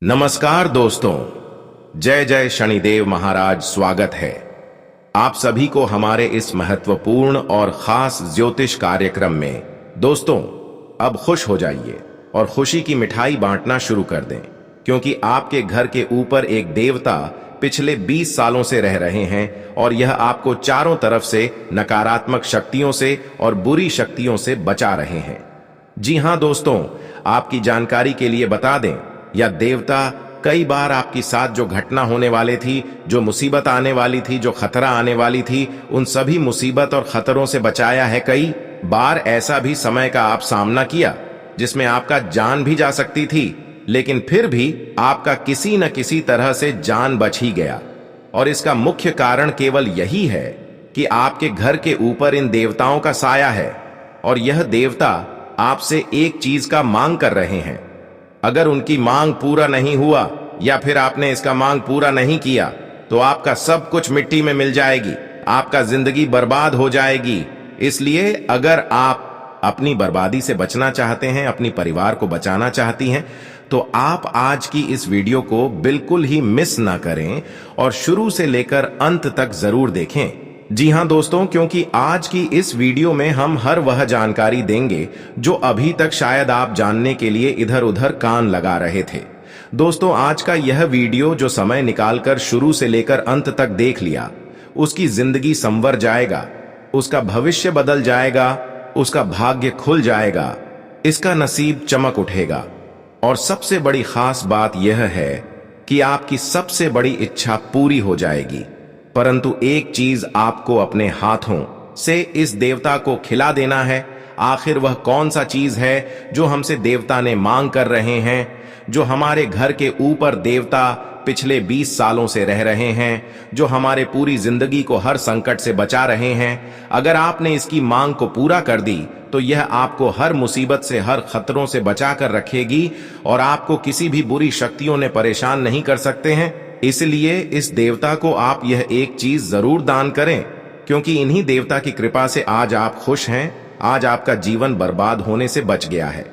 नमस्कार दोस्तों, जय जय शनिदेव महाराज। स्वागत है आप सभी को हमारे इस महत्वपूर्ण और खास ज्योतिष कार्यक्रम में। दोस्तों, अब खुश हो जाइए और खुशी की मिठाई बांटना शुरू कर दें, क्योंकि आपके घर के ऊपर एक देवता पिछले 20 सालों से रह रहे हैं और यह आपको चारों तरफ से नकारात्मक शक्तियों से और बुरी शक्तियों से बचा रहे हैं। जी हां दोस्तों, आपकी जानकारी के लिए बता दें, यह देवता कई बार आपके साथ जो घटना होने वाली थी, जो मुसीबत आने वाली थी, जो खतरा आने वाली थी, उन सभी मुसीबत और खतरों से बचाया है। कई बार ऐसा भी समय का आप सामना किया जिसमें आपका जान भी जा सकती थी, लेकिन फिर भी आपका किसी न किसी तरह से जान बच ही गया। और इसका मुख्य कारण केवल यही है कि आपके घर के ऊपर इन देवताओं का साया है और यह देवता आपसे एक चीज का मांग कर रहे हैं। अगर उनकी मांग पूरा नहीं हुआ या फिर आपने इसका मांग पूरा नहीं किया तो आपका सब कुछ मिट्टी में मिल जाएगी, आपका जिंदगी बर्बाद हो जाएगी। इसलिए अगर आप अपनी बर्बादी से बचना चाहते हैं, अपनी परिवार को बचाना चाहती हैं, तो आप आज की इस वीडियो को बिल्कुल ही मिस ना करें और शुरू से लेकर अंत तक जरूर देखें। जी हां दोस्तों, क्योंकि आज की इस वीडियो में हम हर वह जानकारी देंगे जो अभी तक शायद आप जानने के लिए इधर उधर कान लगा रहे थे। दोस्तों, आज का यह वीडियो जो समय निकालकर शुरू से लेकर अंत तक देख लिया, उसकी जिंदगी संवर जाएगा, उसका भविष्य बदल जाएगा, उसका भाग्य खुल जाएगा, इसका नसीब चमक उठेगा। और सबसे बड़ी खास बात यह है कि आपकी सबसे बड़ी इच्छा पूरी हो जाएगी। परंतु एक चीज आपको अपने हाथों से इस देवता को खिला देना है। आखिर वह कौन सा चीज है जो हमसे देवता ने मांग कर रहे हैं, जो हमारे घर के ऊपर देवता पिछले 20 सालों से रह रहे हैं, जो हमारे पूरी जिंदगी को हर संकट से बचा रहे हैं। अगर आपने इसकी मांग को पूरा कर दी तो यह आपको हर मुसीबत से, हर खतरों से बचा कर रखेगी और आपको किसी भी बुरी शक्तियों ने परेशान नहीं कर सकते हैं। इसलिए इस देवता को आप यह एक चीज जरूर दान करें, क्योंकि इन्हीं देवता की कृपा से आज आप खुश हैं, आज आपका जीवन बर्बाद होने से बच गया है।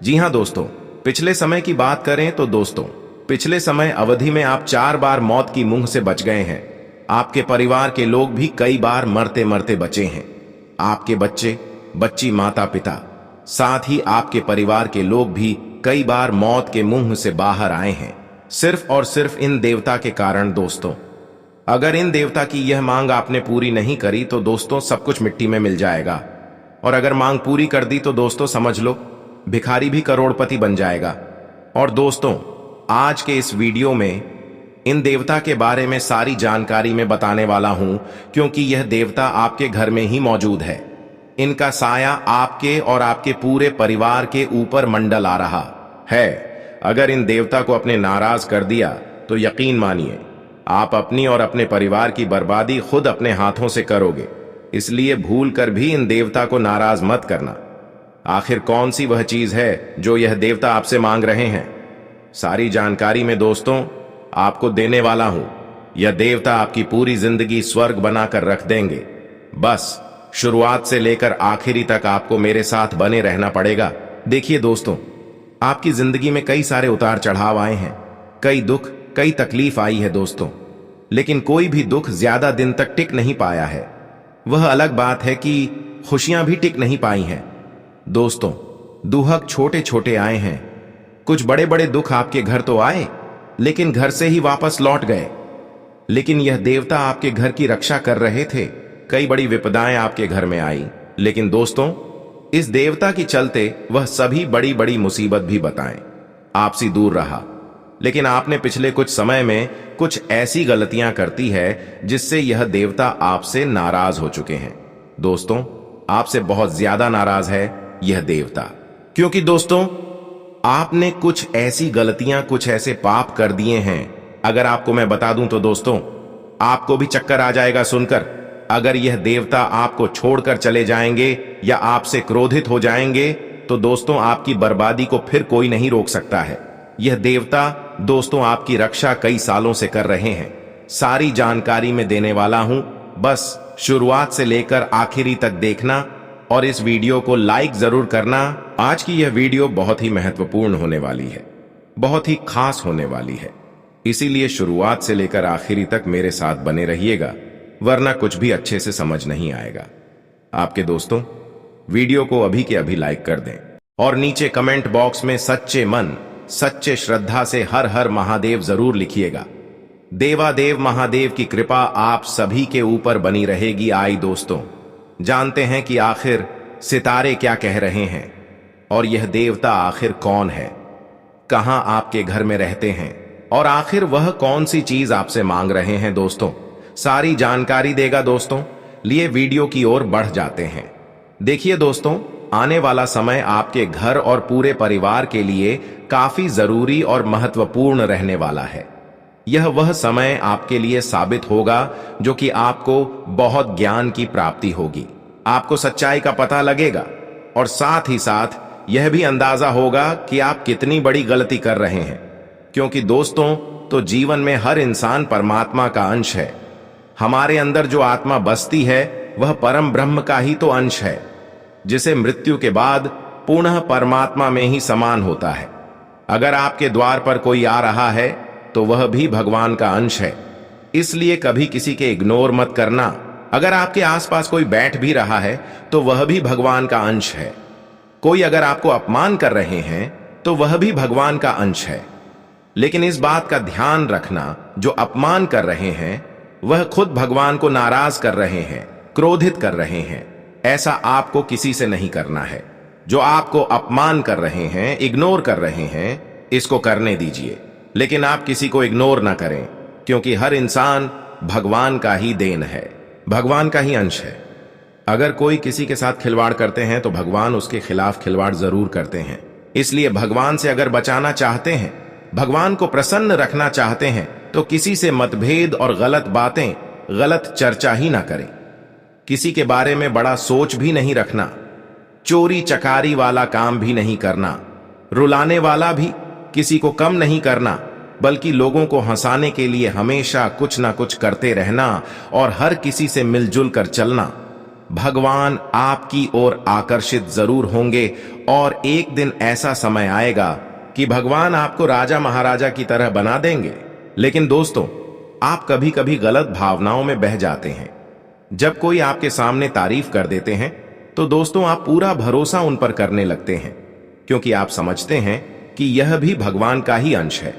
जी हां दोस्तों, पिछले समय की बात करें तो दोस्तों, पिछले समय अवधि में आप 4 बार मौत की मुंह से बच गए हैं। आपके परिवार के लोग भी कई बार मरते मरते बचे हैं। आपके बच्चे, बच्ची, माता पिता, साथ ही आपके परिवार के लोग भी कई बार मौत के मुंह से बाहर आए हैं, सिर्फ और सिर्फ इन देवता के कारण। दोस्तों, अगर इन देवता की यह मांग आपने पूरी नहीं करी तो दोस्तों सब कुछ मिट्टी में मिल जाएगा, और अगर मांग पूरी कर दी तो दोस्तों समझ लो भिखारी भी करोड़पति बन जाएगा। और दोस्तों, आज के इस वीडियो में इन देवता के बारे में सारी जानकारी मैं बताने वाला हूं, क्योंकि यह देवता आपके घर में ही मौजूद है। इनका साया आपके और आपके पूरे परिवार के ऊपर मंडल आ रहा है। अगर इन देवता को अपने नाराज कर दिया तो यकीन मानिए आप अपनी और अपने परिवार की बर्बादी खुद अपने हाथों से करोगे। इसलिए भूल कर भी इन देवता को नाराज मत करना। आखिर कौन सी वह चीज है जो यह देवता आपसे मांग रहे हैं, सारी जानकारी में दोस्तों आपको देने वाला हूं। यह देवता आपकी पूरी जिंदगी स्वर्ग बनाकर रख देंगे। बस शुरुआत से लेकर आखिरी तक आपको मेरे साथ बने रहना पड़ेगा। देखिए दोस्तों, आपकी जिंदगी में कई सारे उतार चढ़ाव आए हैं, कई दुख, कई तकलीफ आई है दोस्तों, लेकिन कोई भी दुख ज्यादा दिन तक टिक नहीं पाया है। वह अलग बात है कि खुशियां भी टिक नहीं पाई हैं। दोस्तों, दुहक छोटे छोटे आए हैं, कुछ बड़े बड़े दुख आपके घर तो आए लेकिन घर से ही वापस लौट गए। लेकिन यह देवता आपके घर की रक्षा कर रहे थे। कई बड़ी विपदाएं आपके घर में आई, लेकिन दोस्तों इस देवता की चलते वह सभी बड़ी बड़ी मुसीबत भी बताएं आपसे दूर रहा। लेकिन आपने पिछले कुछ समय में कुछ ऐसी गलतियां करती है जिससे यह देवता आपसे नाराज हो चुके हैं। दोस्तों, आपसे बहुत ज्यादा नाराज है यह देवता, क्योंकि दोस्तों आपने कुछ ऐसी गलतियां, कुछ ऐसे पाप कर दिए हैं। अगर आपको मैं बता दूं तो दोस्तों आपको भी चक्कर आ जाएगा सुनकर। अगर यह देवता आपको छोड़कर चले जाएंगे या आपसे क्रोधित हो जाएंगे तो दोस्तों आपकी बर्बादी को फिर कोई नहीं रोक सकता है। यह देवता दोस्तों आपकी रक्षा कई सालों से कर रहे हैं। सारी जानकारी मैं देने वाला हूं, बस शुरुआत से लेकर आखिरी तक देखना और इस वीडियो को लाइक जरूर करना। आज की यह वीडियो बहुत ही महत्वपूर्ण होने वाली है। बहुत ही खास होने वाली है। इसीलिए शुरुआत से लेकर आखिरी तक मेरे साथ बने रहिएगा, वरना कुछ भी अच्छे से समझ नहीं आएगा। आपके दोस्तों, वीडियो को अभी के अभी लाइक कर दें और नीचे कमेंट बॉक्स में सच्चे मन सच्चे श्रद्धा से हर हर महादेव जरूर लिखिएगा। देवादेव महादेव की कृपा आप सभी के ऊपर बनी रहेगी। आई दोस्तों, जानते हैं कि आखिर सितारे क्या कह रहे हैं और यह देवता आखिर कौन है, कहां आपके घर में रहते हैं और आखिर वह कौन सी चीज आपसे मांग रहे हैं। दोस्तों, सारी जानकारी देगा दोस्तों। लिए वीडियो की ओर बढ़ जाते हैं। देखिए दोस्तों, आने वाला समय आपके घर और पूरे परिवार के लिए काफी जरूरी और महत्वपूर्ण रहने वाला है। यह वह समय आपके लिए साबित होगा जो कि आपको बहुत ज्ञान की प्राप्ति होगी, आपको सच्चाई का पता लगेगा और साथ ही साथ यह भी अंदाजा होगा कि आप कितनी बड़ी गलती कर रहे हैं। क्योंकि दोस्तों, तो जीवन में हर इंसान परमात्मा का अंश है। हमारे अंदर जो आत्मा बसती है वह परम ब्रह्म का ही तो अंश है, जिसे मृत्यु के बाद पुनः परमात्मा में ही समान होता है। अगर आपके द्वार पर कोई आ रहा है तो वह भी भगवान का अंश है, इसलिए कभी किसी के इग्नोर मत करना। अगर आपके आसपास कोई बैठ भी रहा है तो वह भी भगवान का अंश है। कोई अगर आपको अपमान कर रहे हैं तो वह भी भगवान का अंश है। लेकिन इस बात का ध्यान रखना, जो अपमान कर रहे हैं वह खुद भगवान को नाराज कर रहे हैं, क्रोधित कर रहे हैं। ऐसा आपको किसी से नहीं करना है। जो आपको अपमान कर रहे हैं, इग्नोर कर रहे हैं, इसको करने दीजिए, लेकिन आप किसी को इग्नोर ना करें, क्योंकि हर इंसान भगवान का ही देन है, भगवान का ही अंश है। अगर कोई किसी के साथ खिलवाड़ करते हैं तो भगवान उसके खिलाफ खिलवाड़ जरूर करते हैं। इसलिए भगवान से अगर बचाना चाहते हैं, भगवान को प्रसन्न रखना चाहते हैं, तो किसी से मतभेद और गलत बातें, गलत चर्चा ही ना करें। किसी के बारे में बड़ा सोच भी नहीं रखना, चोरी चकारी वाला काम भी नहीं करना, रुलाने वाला भी किसी को कम नहीं करना, बल्कि लोगों को हंसाने के लिए हमेशा कुछ ना कुछ करते रहना और हर किसी से मिलजुल कर चलना। भगवान आपकी ओर आकर्षित जरूर होंगे और एक दिन ऐसा समय आएगा कि भगवान आपको राजा महाराजा की तरह बना देंगे। लेकिन दोस्तों, आप कभी कभी गलत भावनाओं में बह जाते हैं। जब कोई आपके सामने तारीफ कर देते हैं तो दोस्तों आप पूरा भरोसा उन पर करने लगते हैं, क्योंकि आप समझते हैं कि यह भी भगवान का ही अंश है।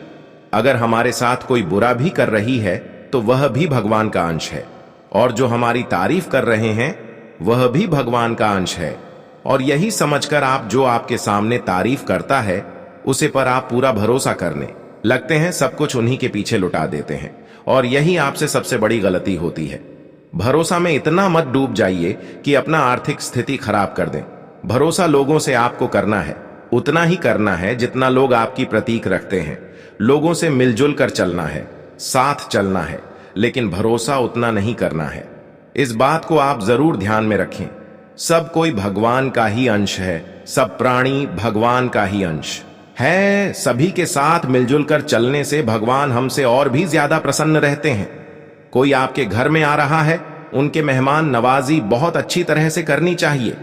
अगर हमारे साथ कोई बुरा भी कर रही है तो वह भी भगवान का अंश है, और जो हमारी तारीफ कर रहे हैं वह भी भगवान का अंश है। और यही समझकर आप जो आपके सामने तारीफ करता है उसे पर आप पूरा भरोसा करने लगते हैं, सब कुछ उन्हीं के पीछे लुटा देते हैं। और यही आपसे सबसे बड़ी गलती होती है। भरोसा में इतना मत डूब जाइए कि अपना आर्थिक स्थिति खराब कर दें। भरोसा लोगों से आपको करना है, उतना ही करना है जितना लोग आपकी प्रतीक रखते हैं। लोगों से मिलजुल कर चलना है, साथ चलना है, लेकिन भरोसा उतना नहीं करना है। इस बात को आप जरूर ध्यान में रखें। सब कोई भगवान का ही अंश है, सब प्राणी भगवान का ही अंश है। सभी के साथ मिलजुल कर चलने से भगवान हमसे और भी ज्यादा प्रसन्न रहते हैं। कोई आपके घर में आ रहा है, उनके मेहमान नवाजी बहुत अच्छी तरह से करनी चाहिए।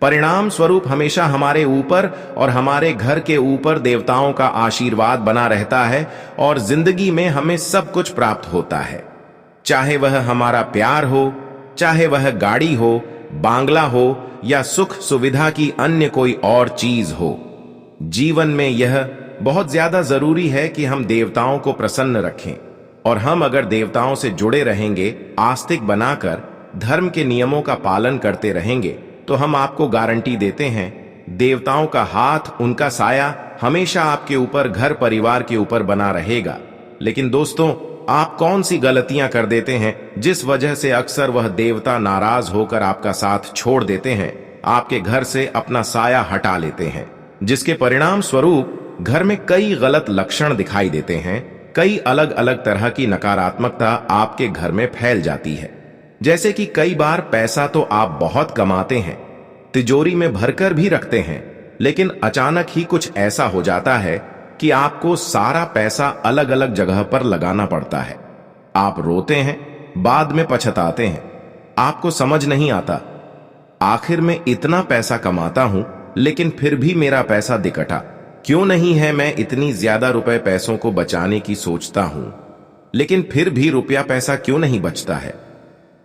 परिणाम स्वरूप हमेशा हमारे ऊपर और हमारे घर के ऊपर देवताओं का आशीर्वाद बना रहता है और जिंदगी में हमें सब कुछ प्राप्त होता है। चाहे वह हमारा प्यार हो, चाहे वह गाड़ी हो, बांग्ला हो या सुख सुविधा की अन्य कोई और चीज हो। जीवन में यह बहुत ज्यादा जरूरी है कि हम देवताओं को प्रसन्न रखें, और हम अगर देवताओं से जुड़े रहेंगे, आस्तिक बनाकर धर्म के नियमों का पालन करते रहेंगे, तो हम आपको गारंटी देते हैं देवताओं का हाथ, उनका साया हमेशा आपके ऊपर, घर परिवार के ऊपर बना रहेगा। लेकिन दोस्तों, आप कौन सी गलतियां कर देते हैं जिस वजह से अक्सर वह देवता नाराज होकर आपका साथ छोड़ देते हैं, आपके घर से अपना साया हटा लेते हैं, जिसके परिणाम स्वरूप घर में कई गलत लक्षण दिखाई देते हैं। कई अलग अलग तरह की नकारात्मकता आपके घर में फैल जाती है। जैसे कि कई बार पैसा तो आप बहुत कमाते हैं, तिजोरी में भरकर भी रखते हैं, लेकिन अचानक ही कुछ ऐसा हो जाता है कि आपको सारा पैसा अलग अलग जगह पर लगाना पड़ता है। आप रोते हैं, बाद में पछताते हैं। आपको समझ नहीं आता, आखिर में इतना पैसा कमाता हूं लेकिन फिर भी मेरा पैसा दिकटा। क्यों नहीं है मैं इतनी ज्यादा रुपए पैसों को बचाने की सोचता हूं, लेकिन फिर भी रुपया पैसा क्यों नहीं बचता है?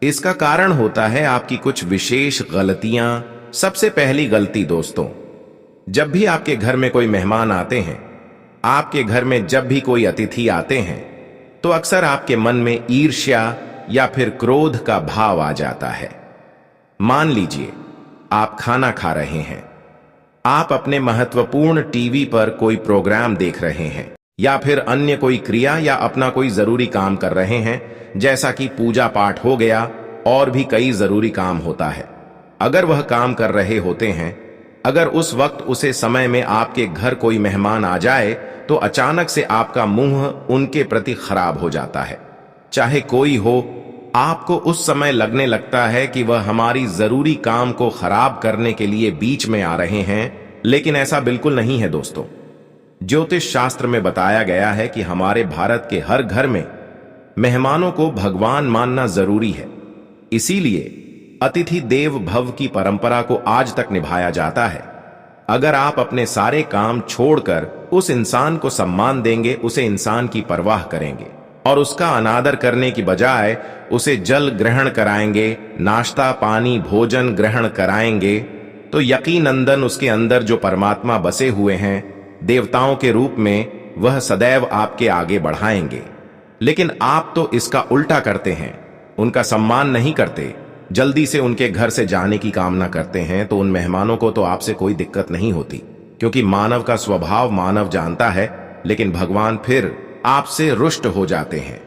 इसका कारण होता है आपकी कुछ विशेष गलतियां। सबसे पहली गलती दोस्तों, जब भी आपके घर में कोई मेहमान आते हैं, आपके घर में जब भी कोई अतिथि आते हैं, तो अक्सर आपके मन में ईर्ष्या या फिर क्रोध का भाव आ जाता है। मान लीजिए आप खाना खा रहे हैं, आप अपने महत्वपूर्ण टीवी पर कोई प्रोग्राम देख रहे हैं या फिर अन्य कोई क्रिया या अपना कोई जरूरी काम कर रहे हैं, जैसा कि पूजा पाठ हो गया और भी कई जरूरी काम होता है। अगर वह काम कर रहे होते हैं, अगर उस वक्त उसे समय में आपके घर कोई मेहमान आ जाए, तो अचानक से आपका मुंह उनके प्रति खराब हो जाता है। चाहे कोई हो, आपको उस समय लगने लगता है कि वह हमारी जरूरी काम को खराब करने के लिए बीच में आ रहे हैं, लेकिन ऐसा बिल्कुल नहीं है दोस्तों। ज्योतिष शास्त्र में बताया गया है कि हमारे भारत के हर घर में मेहमानों को भगवान मानना जरूरी है। इसीलिए अतिथि देव भव की परंपरा को आज तक निभाया जाता है। अगर आप अपने सारे काम छोड़कर उस इंसान को सम्मान देंगे, उसे इंसान की परवाह करेंगे और उसका अनादर करने की बजाय उसे जल ग्रहण कराएंगे, नाश्ता पानी भोजन ग्रहण कराएंगे, तो यकीनंदन उसके अंदर जो परमात्मा बसे हुए हैं देवताओं के रूप में, वह सदैव आपके आगे बढ़ाएंगे। लेकिन आप तो इसका उल्टा करते हैं, उनका सम्मान नहीं करते, जल्दी से उनके घर से जाने की कामना करते हैं। तो उन मेहमानों को तो आपसे कोई दिक्कत नहीं होती, क्योंकि मानव का स्वभाव मानव जानता है, लेकिन भगवान फिर आपसे रुष्ट हो जाते हैं।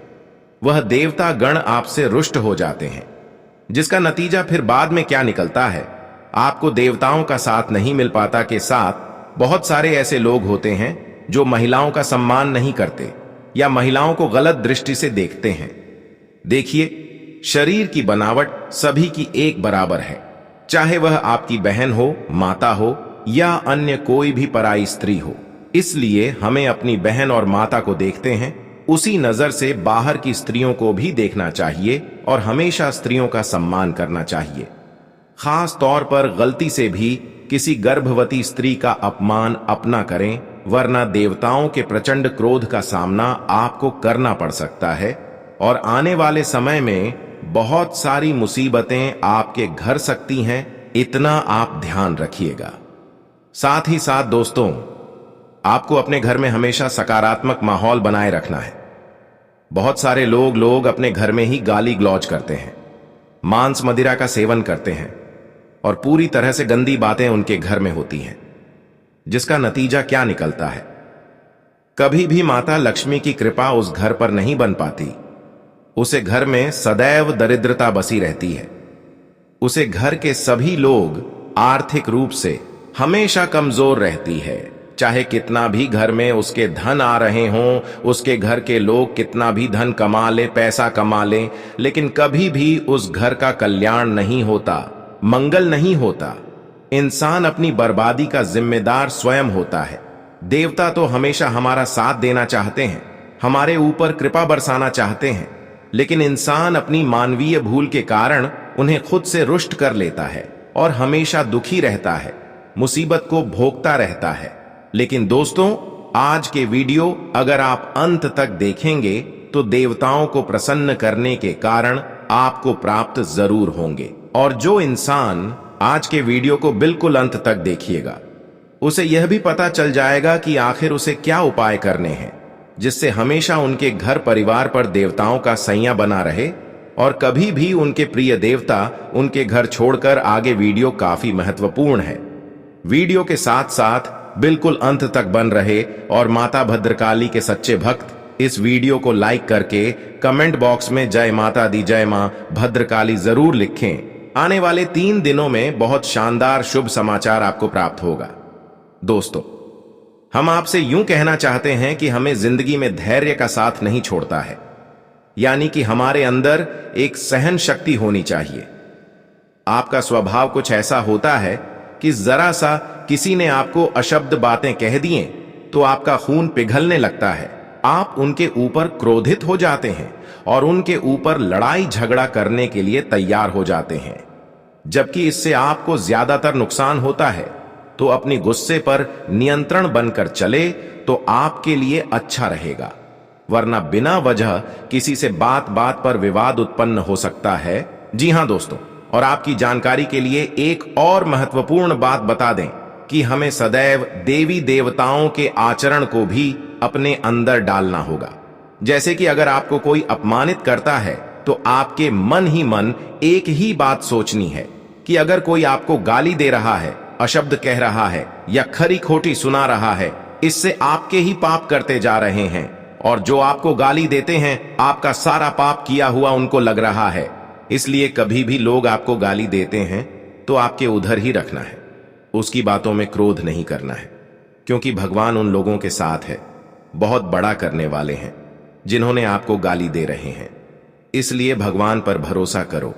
वह देवता गण आपसे रुष्ट हो जाते हैं, जिसका नतीजा फिर बाद में क्या निकलता है? आपको देवताओं का साथ नहीं मिल पाता के साथ बहुत सारे ऐसे लोग होते हैं जो महिलाओं का सम्मान नहीं करते या महिलाओं को गलत दृष्टि से देखते हैं। देखिए, शरीर की बनावट सभी की एक बराबर है, चाहे वह आपकी बहन हो, माता हो या अन्य कोई भी पराई स्त्री हो। इसलिए हमें अपनी बहन और माता को देखते हैं, उसी नजर से बाहर की स्त्रियों को भी देखना चाहिए और हमेशा स्त्रियों का सम्मान करना चाहिए। खास तौर पर गलती से भी किसी गर्भवती स्त्री का अपमान अपना करें, वरना देवताओं के प्रचंड क्रोध का सामना आपको करना पड़ सकता है और आने वाले समय में बहुत सारी मुसीबतें आपके घर सकती हैं। इतना आप ध्यान रखिएगा। साथ ही साथ दोस्तों, आपको अपने घर में हमेशा सकारात्मक माहौल बनाए रखना है। बहुत सारे लोग अपने घर में ही गाली गलौज करते हैं, मांस मदिरा का सेवन करते हैं और पूरी तरह से गंदी बातें उनके घर में होती हैं, जिसका नतीजा क्या निकलता है? कभी भी माता लक्ष्मी की कृपा उस घर पर नहीं बन पाती। उसे घर में सदैव दरिद्रता बसी रहती है। उसे घर के सभी लोग आर्थिक रूप से हमेशा कमजोर रहती है। चाहे कितना भी घर में उसके धन आ रहे हों, उसके घर के लोग कितना भी धन कमा ले, पैसा कमा लें, लेकिन कभी भी उस घर का कल्याण नहीं होता, मंगल नहीं होता। इंसान अपनी बर्बादी का जिम्मेदार स्वयं होता है। देवता तो हमेशा हमारा साथ देना चाहते हैं, हमारे ऊपर कृपा बरसाना चाहते हैं, लेकिन इंसान अपनी मानवीय भूल के कारण उन्हें खुद से रुष्ट कर लेता है और हमेशा दुखी रहता है, मुसीबत को भोगता रहता है। लेकिन दोस्तों, आज के वीडियो अगर आप अंत तक देखेंगे तो देवताओं को प्रसन्न करने के कारण आपको प्राप्त जरूर होंगे। और जो इंसान आज के वीडियो को बिल्कुल अंत तक देखिएगा, उसे यह भी पता चल जाएगा कि आखिर उसे क्या उपाय करने हैं, जिससे हमेशा उनके घर परिवार पर देवताओं का सैया बना रहे और कभी भी उनके प्रिय देवता उनके घर छोड़कर आगे। वीडियो काफी महत्वपूर्ण है। वीडियो के साथ साथ बिल्कुल अंत तक बन रहे और माता भद्रकाली के सच्चे भक्त इस वीडियो को लाइक करके कमेंट बॉक्स में जय माता दी, जय मां भद्रकाली जरूर लिखें। आने वाले 3 दिनों में बहुत शानदार शुभ समाचार आपको प्राप्त होगा। दोस्तों, हम आपसे यूं कहना चाहते हैं कि हमें जिंदगी में धैर्य का साथ नहीं छोड़ता है, यानी कि हमारे अंदर एक सहन शक्ति होनी चाहिए। आपका स्वभाव कुछ ऐसा होता है कि जरा सा किसी ने आपको अशब्द बातें कह दिए तो आपका खून पिघलने लगता है, आप उनके ऊपर क्रोधित हो जाते हैं और उनके ऊपर लड़ाई झगड़ा करने के लिए तैयार हो जाते हैं, जबकि इससे आपको ज्यादातर नुकसान होता है। तो अपनी गुस्से पर नियंत्रण बनकर चले तो आपके लिए अच्छा रहेगा, वरना बिना वजह किसी से बात बात पर विवाद उत्पन्न हो सकता है। जी हां दोस्तों, और आपकी जानकारी के लिए एक और महत्वपूर्ण बात बता दें कि हमें सदैव देवी देवताओं के आचरण को भी अपने अंदर डालना होगा। जैसे कि अगर आपको कोई अपमानित करता है तो आपके मन ही मन एक ही बात सोचनी है कि अगर कोई आपको गाली दे रहा है, अशब्द कह रहा है या खरी खोटी सुना रहा है, इससे आपके ही पाप करते जा रहे हैं, और जो आपको गाली देते हैं आपका सारा पाप किया हुआ उनको लग रहा है। इसलिए कभी भी लोग आपको गाली देते हैं तो आपके उधर ही रखना है, उसकी बातों में क्रोध नहीं करना है, क्योंकि भगवान उन लोगों के साथ है, बहुत बड़ा करने वाले हैं जिन्होंने आपको गाली दे रहे हैं। इसलिए भगवान पर भरोसा करो।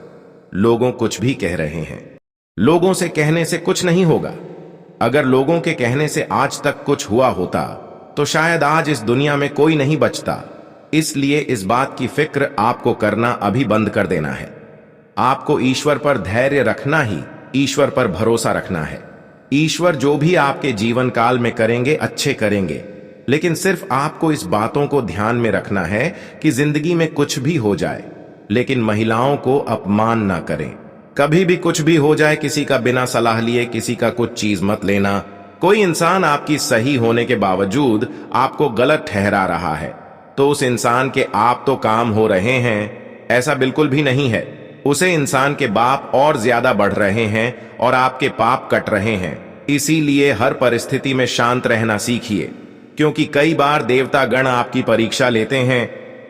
लोगों कुछ भी कह रहे हैं, लोगों से कहने से कुछ नहीं होगा। अगर लोगों के कहने से आज तक कुछ हुआ होता तो शायद आज इस दुनिया में कोई नहीं बचता। इसलिए इस बात की फिक्र आपको करना अभी बंद कर देना है। आपको ईश्वर पर धैर्य रखना ही ईश्वर पर भरोसा रखना है। ईश्वर जो भी आपके जीवन काल में करेंगे अच्छे करेंगे, लेकिन सिर्फ आपको इस बातों को ध्यान में रखना है कि जिंदगी में कुछ भी हो जाए, लेकिन महिलाओं को अपमान ना करें। कभी भी कुछ भी हो जाए, किसी का बिना सलाह लिए किसी का कुछ चीज मत लेना। कोई इंसान आपकी सही होने के बावजूद आपको गलत ठहरा रहा है तो उस इंसान के आप तो काम हो रहे हैं, ऐसा बिल्कुल भी नहीं है। उसे इंसान के पाप और ज्यादा बढ़ रहे हैं और आपके पाप कट रहे हैं। इसीलिए हर परिस्थिति में शांत रहना सीखिए, क्योंकि कई बार देवता गण आपकी परीक्षा लेते हैं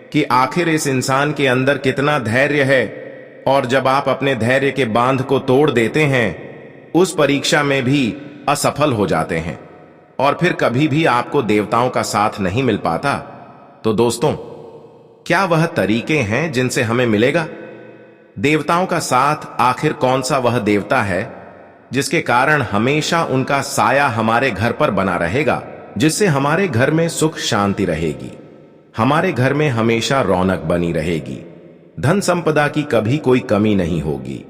कि आखिर इस इंसान के अंदर कितना धैर्य है, और जब आप अपने धैर्य के बांध को तोड़ देते हैं उस परीक्षा में भी असफल हो जाते हैं और फिर कभी भी आपको देवताओं का साथ नहीं मिल पाता। तो दोस्तों, क्या वह तरीके हैं जिनसे हमें मिलेगा देवताओं का साथ? आखिर कौन सा वह देवता है जिसके कारण हमेशा उनका साया हमारे घर पर बना रहेगा, जिससे हमारे घर में सुख शांति रहेगी, हमारे घर में हमेशा रौनक बनी रहेगी, धन संपदा की कभी कोई कमी नहीं होगी?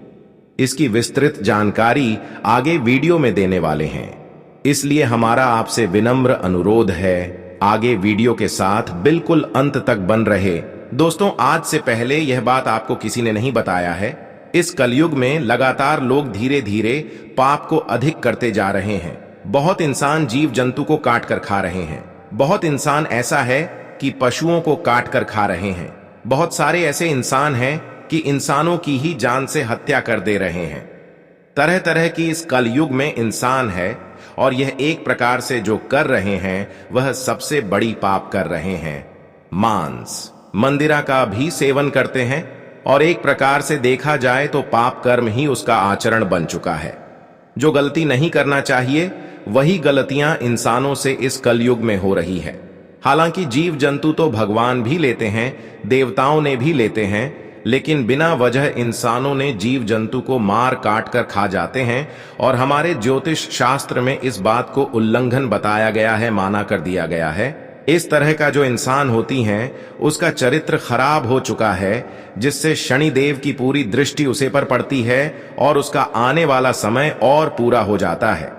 इसकी विस्तृत जानकारी आगे वीडियो में देने वाले हैं। इसलिए हमारा आपसे विनम्र अनुरोध है, आगे वीडियो के साथ बिल्कुल अंत तक बन रहे। दोस्तों, आज से पहले यह बात आपको किसी ने नहीं बताया है, इस कलयुग में लगातार लोग धीरे धीरे पाप को अधिक करते जा रहे हैं। बहुत इंसान जीव जंतु को काट कर खा रहे हैं। बहुत इंसान ऐसा है कि पशुओं को काट कर खा रहे हैं। बहुत सारे ऐसे इंसान हैं कि इंसानों की ही जान से हत्या कर दे रहे हैं। तरह तरह की इस कलयुग में इंसान है, और यह एक प्रकार से जो कर रहे हैं वह सबसे बड़ी पाप कर रहे हैं। मांस मंदिरा का भी सेवन करते हैं, और एक प्रकार से देखा जाए तो पाप कर्म ही उसका आचरण बन चुका है। जो गलती नहीं करना चाहिए वही गलतियां इंसानों से इस कलयुग में हो रही है। हालांकि जीव जंतु तो भगवान भी लेते हैं, देवताओं ने भी लेते हैं, लेकिन बिना वजह इंसानों ने जीव जंतु को मार काट कर खा जाते हैं, और हमारे ज्योतिष शास्त्र में इस बात को उल्लंघन बताया गया है, माना कर दिया गया है। इस तरह का जो इंसान होती हैं उसका चरित्र खराब हो चुका है, जिससे शनिदेव की पूरी दृष्टि उसे पर पड़ती है और उसका आने वाला समय और पूरा हो जाता है।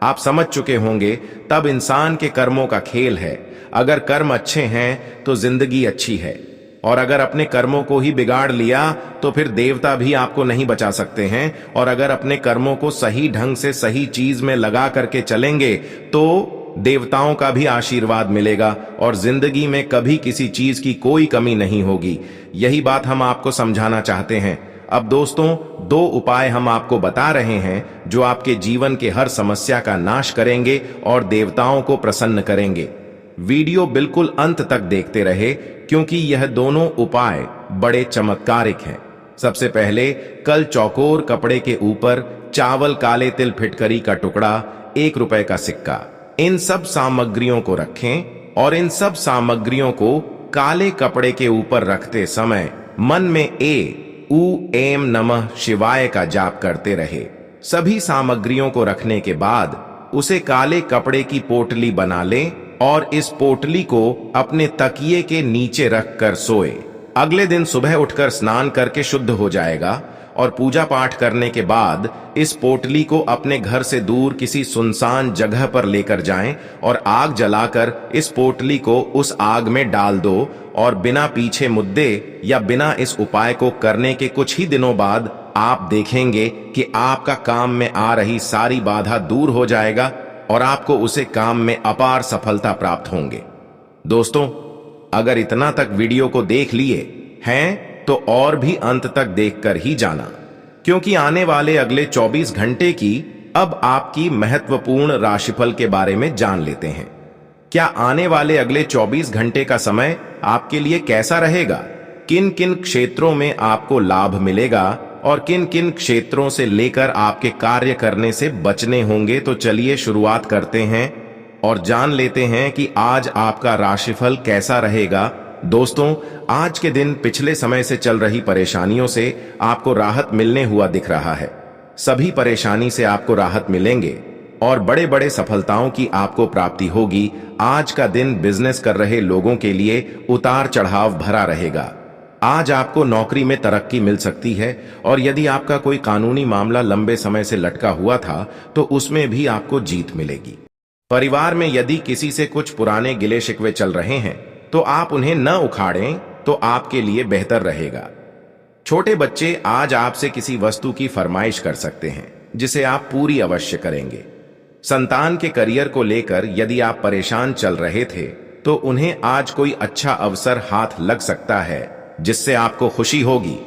आप समझ चुके होंगे, तब इंसान के कर्मों का खेल है। अगर कर्म अच्छे हैं तो जिंदगी अच्छी है, और अगर अपने कर्मों को ही बिगाड़ लिया तो फिर देवता भी आपको नहीं बचा सकते हैं। और अगर अपने कर्मों को सही ढंग से सही चीज में लगा करके चलेंगे तो देवताओं का भी आशीर्वाद मिलेगा, और जिंदगी में कभी किसी चीज की कोई कमी नहीं होगी। यही बात हम आपको समझाना चाहते हैं। अब दोस्तों, 2 उपाय हम आपको बता रहे हैं जो आपके जीवन के हर समस्या का नाश करेंगे और देवताओं को प्रसन्न करेंगे। वीडियो बिल्कुल अंत तक देखते रहे, क्योंकि यह दोनों उपाय बड़े चमत्कारिक हैं। सबसे पहले, कल चौकोर कपड़े के ऊपर चावल, काले तिल, फिटकरी का टुकड़ा, 1 रुपए का सिक्का, इन सब सामग्रियों को रखें, और इन सब सामग्रियों को काले कपड़े के ऊपर रखते समय मन में एम नमः शिवाय का जाप करते रहे। सभी सामग्रियों को रखने के बाद उसे काले कपड़े की पोटली बना लें और इस पोटली को अपने तकिए के नीचे रखकर सोए। अगले दिन सुबह उठकर स्नान करके शुद्ध हो जाएगा, और पूजा पाठ करने के बाद इस पोटली को अपने घर से दूर किसी सुनसान जगह पर लेकर जाएं और आग जलाकर इस पोटली को उस आग में डाल दो और बिना पीछे मुद्दे या बिना इस उपाय को करने के कुछ ही दिनों बाद आप देखेंगे कि आपका काम में आ रही सारी बाधा दूर हो जाएगा और आपको उसे काम में अपार सफलता प्राप्त होंगे। दोस्तों, अगर इतना तक वीडियो को देख लिए हैं तो और भी अंत तक देखकर ही जाना, क्योंकि आने वाले अगले 24 घंटे की अब आपकी महत्वपूर्ण राशिफल के बारे में जान लेते हैं। क्या आने वाले अगले 24 घंटे का समय आपके लिए कैसा रहेगा, किन किन क्षेत्रों में आपको लाभ मिलेगा और किन किन क्षेत्रों से लेकर आपके कार्य करने से बचने होंगे, तो चलिए शुरुआत करते हैं और जान लेते हैं कि आज आपका राशिफल कैसा रहेगा। दोस्तों, आज के दिन पिछले समय से चल रही परेशानियों से आपको राहत मिलने हुआ दिख रहा है। सभी परेशानी से आपको राहत मिलेंगे और बड़े बड़े सफलताओं की आपको प्राप्ति होगी। आज का दिन बिजनेस कर रहे लोगों के लिए उतार चढ़ाव भरा रहेगा। आज आपको नौकरी में तरक्की मिल सकती है और यदि आपका कोई कानूनी मामला लंबे समय से लटका हुआ था तो उसमें भी आपको जीत मिलेगी। परिवार में यदि किसी से कुछ पुराने गिले शिकवे चल रहे हैं तो आप उन्हें न उखाड़ें तो आपके लिए बेहतर रहेगा। छोटे बच्चे आज आपसे किसी वस्तु की फरमाइश कर सकते हैं जिसे आप पूरी अवश्य करेंगे। संतान के करियर को लेकर यदि आप परेशान चल रहे थे तो उन्हें आज कोई अच्छा अवसर हाथ लग सकता है जिससे आपको खुशी होगी।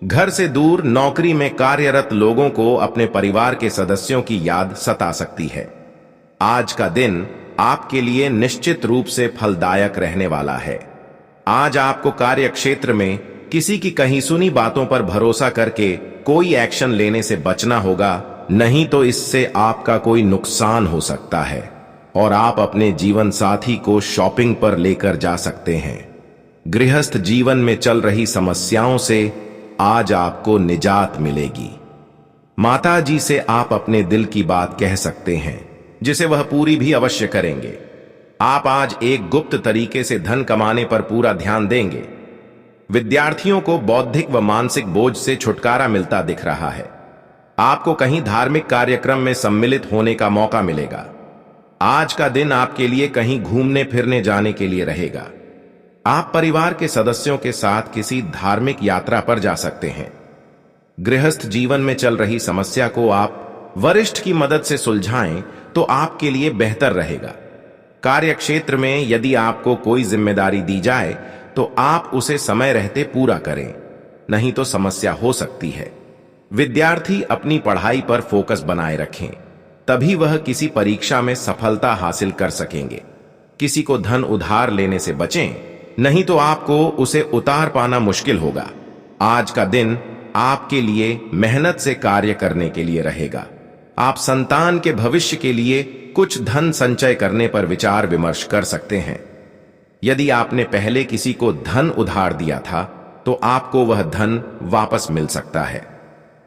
घर से दूर नौकरी में कार्यरत लोगों को अपने परिवार के सदस्यों की याद सता सकती है। आज का दिन आपके लिए निश्चित रूप से फलदायक रहने वाला है। आज आपको कार्य क्षेत्र में किसी की कहीं सुनी बातों पर भरोसा करके कोई एक्शन लेने से बचना होगा, नहीं तो इससे आपका कोई नुकसान हो सकता है और आप अपने जीवन साथी को शॉपिंग पर लेकर जा सकते हैं। गृहस्थ जीवन में चल रही समस्याओं से आज आपको निजात मिलेगी। माता जी से आप अपने दिल की बात कह सकते हैं जिसे वह पूरी भी अवश्य करेंगे। आप आज एक गुप्त तरीके से धन कमाने पर पूरा ध्यान देंगे। विद्यार्थियों को बौद्धिक व मानसिक बोझ से छुटकारा मिलता दिख रहा है। आपको कहीं धार्मिक कार्यक्रम में सम्मिलित होने का मौका मिलेगा। आज का दिन आपके लिए कहीं घूमने फिरने जाने के लिए रहेगा। आप परिवार के सदस्यों के साथ किसी धार्मिक यात्रा पर जा सकते हैं। गृहस्थ जीवन में चल रही समस्या को आप वरिष्ठ की मदद से सुलझाएं तो आपके लिए बेहतर रहेगा। कार्य क्षेत्र में यदि आपको कोई जिम्मेदारी दी जाए तो आप उसे समय रहते पूरा करें, नहीं तो समस्या हो सकती है। विद्यार्थी अपनी पढ़ाई पर फोकस बनाए रखें, तभी वह किसी परीक्षा में सफलता हासिल कर सकेंगे। किसी को धन उधार लेने से बचें, नहीं तो आपको उसे उतार पाना मुश्किल होगा। आज का दिन आपके लिए मेहनत से कार्य करने के लिए रहेगा। आप संतान के भविष्य के लिए कुछ धन संचय करने पर विचार विमर्श कर सकते हैं। यदि आपने पहले किसी को धन उधार दिया था तो आपको वह धन वापस मिल सकता है।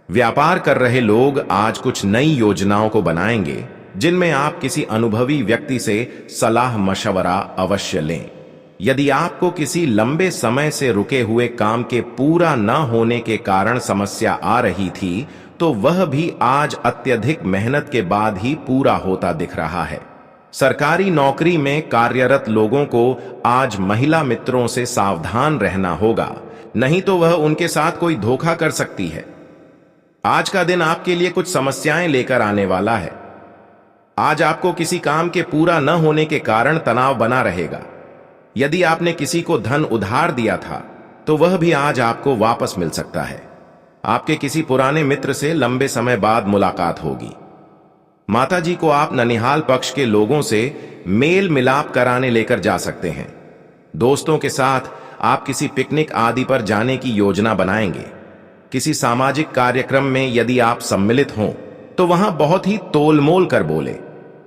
व्यापार कर रहे लोग आज कुछ नई योजनाओं को बनाएंगे जिनमें आप किसी अनुभवी व्यक्ति से सलाह मशवरा अवश्य लें। यदि आपको किसी लंबे समय से रुके हुए काम के पूरा न होने के कारण समस्या आ रही थी तो वह भी आज अत्यधिक मेहनत के बाद ही पूरा होता दिख रहा है। सरकारी नौकरी में कार्यरत लोगों को आज महिला मित्रों से सावधान रहना होगा, नहीं तो वह उनके साथ कोई धोखा कर सकती है। आज का दिन आपके लिए कुछ समस्याएं लेकर आने वाला है। आज आपको किसी काम के पूरा न होने के कारण तनाव बना रहेगा। यदि आपने किसी को धन उधार दिया था तो वह भी आज आपको वापस मिल सकता है। आपके किसी पुराने मित्र से लंबे समय बाद मुलाकात होगी। माताजी को आप ननिहाल पक्ष के लोगों से मेल मिलाप कराने लेकर जा सकते हैं। दोस्तों के साथ आप किसी पिकनिक आदि पर जाने की योजना बनाएंगे। किसी सामाजिक कार्यक्रम में यदि आप सम्मिलित हों तो वहां बहुत ही तोलमोल कर बोले।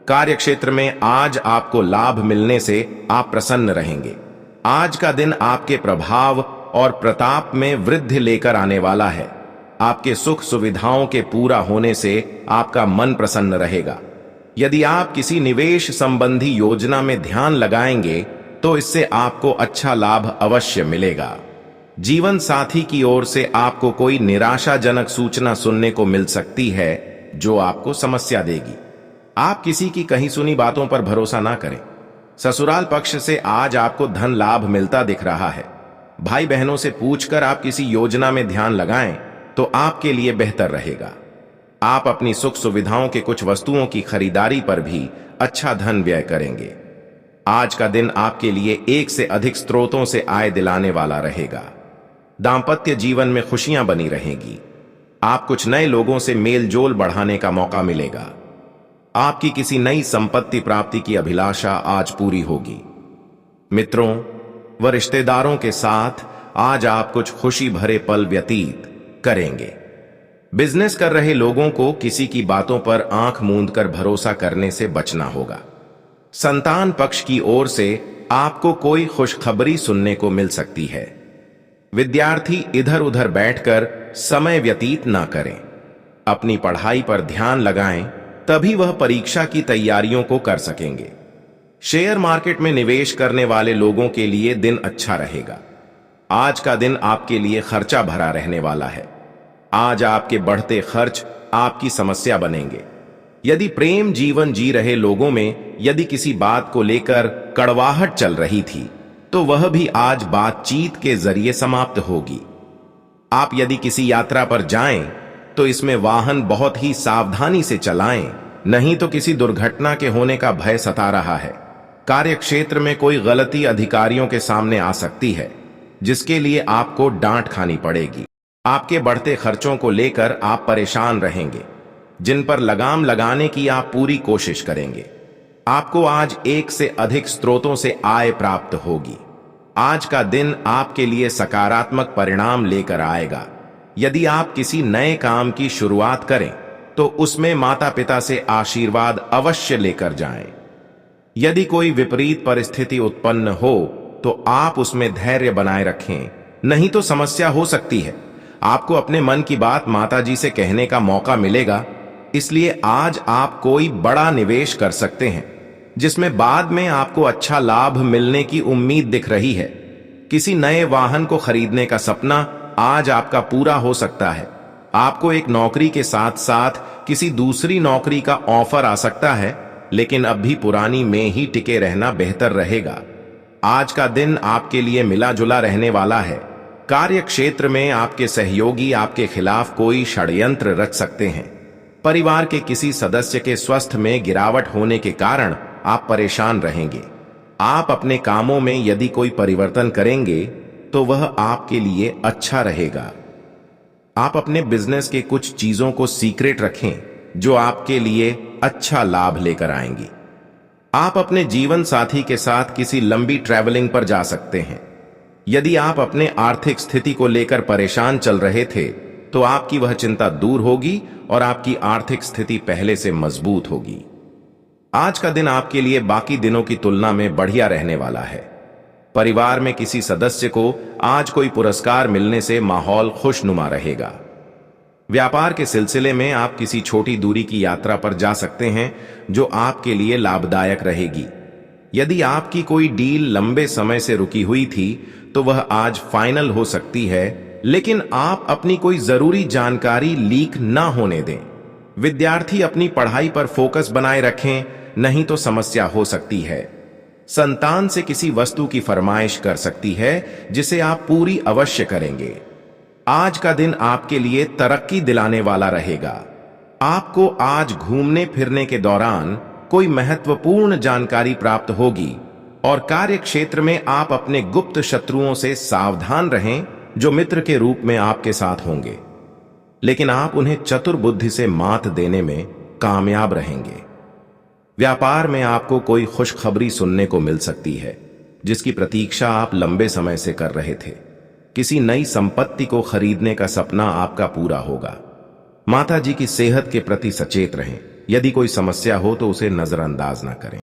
कार्य क्षेत्र में आज आपको लाभ मिलने से आप प्रसन्न रहेंगे। आज का दिन आपके प्रभाव और प्रताप में वृद्धि लेकर आने वाला है। आपके सुख सुविधाओं के पूरा होने से आपका मन प्रसन्न रहेगा। यदि आप किसी निवेश संबंधी योजना में ध्यान लगाएंगे तो इससे आपको अच्छा लाभ अवश्य मिलेगा। जीवन साथी की ओर से आपको कोई निराशाजनक सूचना सुनने को मिल सकती है जो आपको समस्या देगी। आप किसी की कही सुनी बातों पर भरोसा ना करें। ससुराल पक्ष से आज आपको धन लाभ मिलता दिख रहा है। भाई बहनों से पूछकर आप किसी योजना में ध्यान लगाएं तो आपके लिए बेहतर रहेगा। आप अपनी सुख सुविधाओं के कुछ वस्तुओं की खरीदारी पर भी अच्छा धन व्यय करेंगे। आज का दिन आपके लिए एक से अधिक स्रोतों से आय दिलाने वाला रहेगा। दांपत्य जीवन में खुशियां बनी रहेंगी। आप कुछ नए लोगों से मेल जोल बढ़ाने का मौका मिलेगा। आपकी किसी नई संपत्ति प्राप्ति की अभिलाषा आज पूरी होगी। मित्रों व रिश्तेदारों के साथ आज आप कुछ खुशी भरे पल व्यतीत करेंगे। बिजनेस कर रहे लोगों को किसी की बातों पर आंख मूंद कर भरोसा करने से बचना होगा। संतान पक्ष की ओर से आपको कोई खुशखबरी सुनने को मिल सकती है। विद्यार्थी इधर उधर बैठकर समय व्यतीत ना करें। अपनी पढ़ाई पर ध्यान लगाएं, तभी वह परीक्षा की तैयारियों को कर सकेंगे। शेयर मार्केट में निवेश करने वाले लोगों के लिए दिन अच्छा रहेगा। आज का दिन आपके लिए खर्चा भरा रहने वाला है। आज आपके बढ़ते खर्च आपकी समस्या बनेंगे। यदि प्रेम जीवन जी रहे लोगों में यदि किसी बात को लेकर कड़वाहट चल रही थी तो वह भी आज बातचीत के जरिए समाप्त होगी। आप यदि किसी यात्रा पर जाएं तो इसमें वाहन बहुत ही सावधानी से चलाएं, नहीं तो किसी दुर्घटना के होने का भय सता रहा है। कार्य क्षेत्र में कोई गलती अधिकारियों के सामने आ सकती है जिसके लिए आपको डांट खानी पड़ेगी। आपके बढ़ते खर्चों को लेकर आप परेशान रहेंगे, जिन पर लगाम लगाने की आप पूरी कोशिश करेंगे। आपको आज एक से अधिक स्रोतों से आय प्राप्त होगी। आज का दिन आपके लिए सकारात्मक परिणाम लेकर आएगा। यदि आप किसी नए काम की शुरुआत करें तो उसमें माता पिता से आशीर्वाद अवश्य लेकर जाएं। यदि कोई विपरीत परिस्थिति उत्पन्न हो तो आप उसमें धैर्य बनाए रखें, नहीं तो समस्या हो सकती है। आपको अपने मन की बात माताजी से कहने का मौका मिलेगा, इसलिए आज आप कोई बड़ा निवेश कर सकते हैं जिसमें बाद में आपको अच्छा लाभ मिलने की उम्मीद दिख रही है। किसी नए वाहन को खरीदने का सपना आज आपका पूरा हो सकता है। आपको एक नौकरी के साथ साथ किसी दूसरी नौकरी का ऑफर आ सकता है, लेकिन अब भी पुरानी में ही टिके रहना बेहतर रहेगा। आज का दिन आपके लिए मिला जुला रहने वाला है। कार्य क्षेत्र में आपके सहयोगी आपके खिलाफ कोई षड्यंत्र रच सकते हैं। परिवार के किसी सदस्य के स्वास्थ्य में गिरावट होने के कारण आप परेशान रहेंगे। आप अपने कामों में यदि कोई परिवर्तन करेंगे तो वह आपके लिए अच्छा रहेगा। आप अपने बिजनेस के कुछ चीजों को सीक्रेट रखें जो आपके लिए अच्छा लाभ लेकर आएंगी। आप अपने जीवन साथी के साथ किसी लंबी ट्रैवलिंग पर जा सकते हैं। यदि आप अपने आर्थिक स्थिति को लेकर परेशान चल रहे थे तो आपकी वह चिंता दूर होगी और आपकी आर्थिक स्थिति पहले से मजबूत होगी। आज का दिन आपके लिए बाकी दिनों की तुलना में बढ़िया रहने वाला है। परिवार में किसी सदस्य को आज कोई पुरस्कार मिलने से माहौल खुशनुमा रहेगा। व्यापार के सिलसिले में आप किसी छोटी दूरी की यात्रा पर जा सकते हैं जो आपके लिए लाभदायक रहेगी। यदि आपकी कोई डील लंबे समय से रुकी हुई थी तो वह आज फाइनल हो सकती है, लेकिन आप अपनी कोई जरूरी जानकारी लीक ना होने दें। विद्यार्थी अपनी पढ़ाई पर फोकस बनाए रखें, नहीं तो समस्या हो सकती है। संतान से किसी वस्तु की फरमाइश कर सकती है जिसे आप पूरी अवश्य करेंगे। आज का दिन आपके लिए तरक्की दिलाने वाला रहेगा। आपको आज घूमने फिरने के दौरान कोई महत्वपूर्ण जानकारी प्राप्त होगी और कार्य क्षेत्र में आप अपने गुप्त शत्रुओं से सावधान रहें जो मित्र के रूप में आपके साथ होंगे, लेकिन आप उन्हें चतुर बुद्धि से मात देने में कामयाब रहेंगे। व्यापार में आपको कोई खुशखबरी सुनने को मिल सकती है जिसकी प्रतीक्षा आप लंबे समय से कर रहे थे। किसी नई संपत्ति को खरीदने का सपना आपका पूरा होगा। माता जी की सेहत के प्रति सचेत रहें। यदि कोई समस्या हो तो उसे नजरअंदाज ना करें।